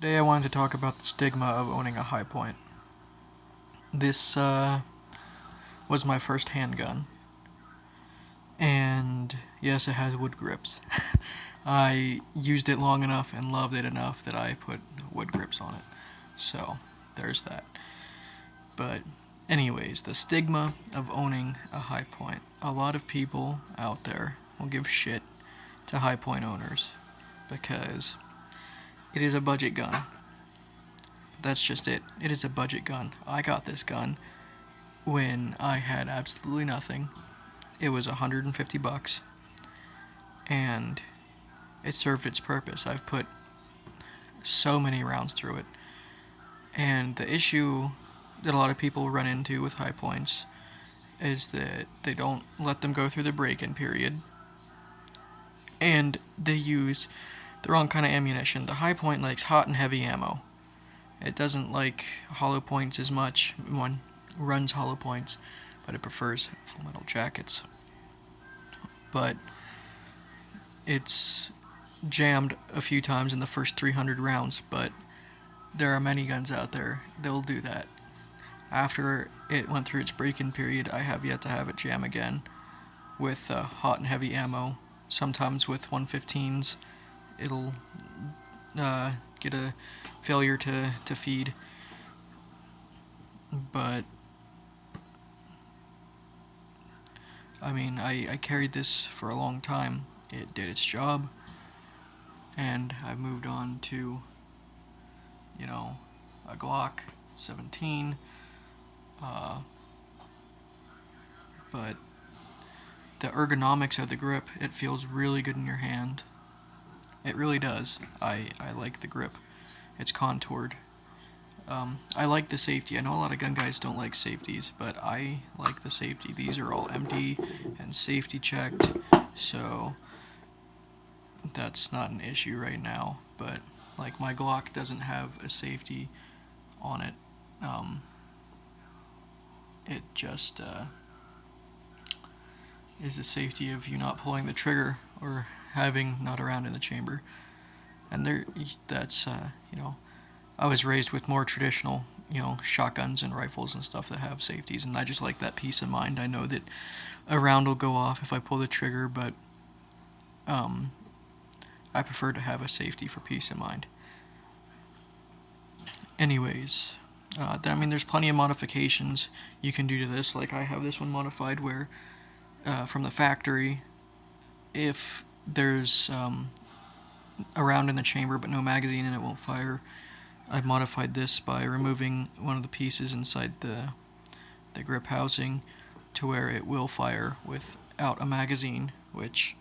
Today I wanted to talk about the stigma of owning a high point. This was my first handgun, and yes, it has wood grips. I used it long enough and loved it enough that I put wood grips on it. So, there's that. But, anyways, the stigma of owning a high point. A lot of people out there will give shit to high point owners because it is a budget gun. That's just it. It is a budget gun. I got this gun when I had absolutely nothing. It was $150 and it served its purpose. I've put so many rounds through it. And the issue that a lot of people run into with high points is that they don't let them go through the break-in period. And they use the wrong kind of ammunition. The high point likes hot and heavy ammo. It doesn't like hollow points as much. One runs hollow points, but it prefers full metal jackets. But it's jammed a few times in the first 300 rounds, but there are many guns out there that'll do that. After it went through its break-in period, I have yet to have it jam again with hot and heavy ammo. Sometimes with 115s, it'll get a failure to feed. But I mean, I carried this for a long time. It did its job, and I've moved on to, a Glock 17. But the ergonomics of the grip, it feels really good in your hand. It really does. I like the grip. It's contoured. I like the safety. I know a lot of gun guys don't like safeties, but I like the safety. These are all empty and safety checked, so that's not an issue right now. But like my Glock doesn't have a safety on it. It just is the safety of you not pulling the trigger or having not a round in the chamber. And that's I was raised with more traditional, shotguns and rifles and stuff that have safeties, and I just like that peace of mind. I know that a round will go off if I pull the trigger, but I prefer to have a safety for peace of mind. Anyways, there's plenty of modifications you can do to this. Like I have this one modified where, from the factory, if there's a round in the chamber but no magazine and it won't fire, I've modified this by removing one of the pieces inside the grip housing to where it will fire without a magazine, which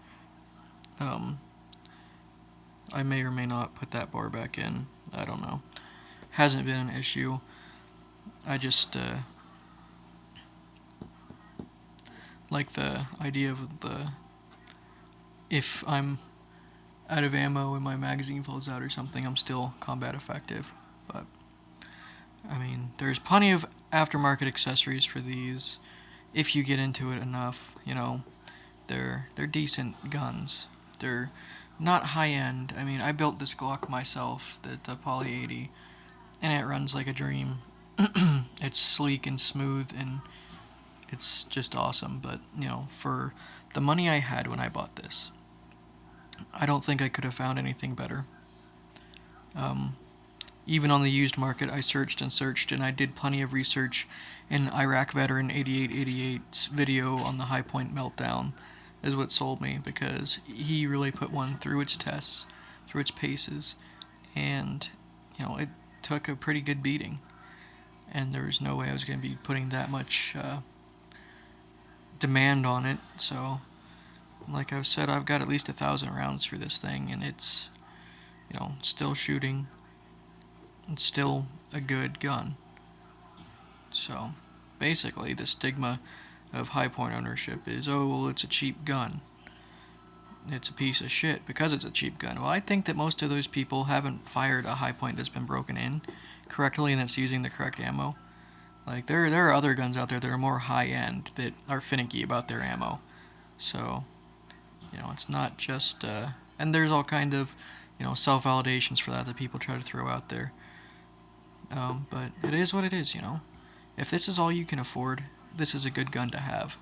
I may or may not put that bar back in. I don't know. Hasn't been an issue. I just like the idea of if I'm out of ammo and my magazine falls out or something, I'm still combat effective. But there's plenty of aftermarket accessories for these if you get into it enough. They're decent guns. They're not high end. I built this Glock myself, the Poly 80, and it runs like a dream. It's sleek and smooth, and it's just awesome. But for the money I had when I bought this, I don't think I could have found anything better. Even on the used market, I searched and searched, and I did plenty of research in Iraq Veteran 8888's video on the High Point Meltdown is what sold me, because he really put one through its tests, through its paces, and, it took a pretty good beating. And there was no way I was going to be putting that much demand on it, so like I've said, I've got at least 1,000 rounds for this thing, and it's, still shooting. It's still a good gun. So, basically, the stigma of high point ownership is, oh, well, it's a cheap gun. It's a piece of shit because it's a cheap gun. Well, I think that most of those people haven't fired a high point that's been broken in correctly and that's using the correct ammo. Like, there are other guns out there that are more high-end that are finicky about their ammo. So, it's not just, and there's all kind of self-validations for that people try to throw out there. But it is what it is. If this is all you can afford, this is a good gun to have.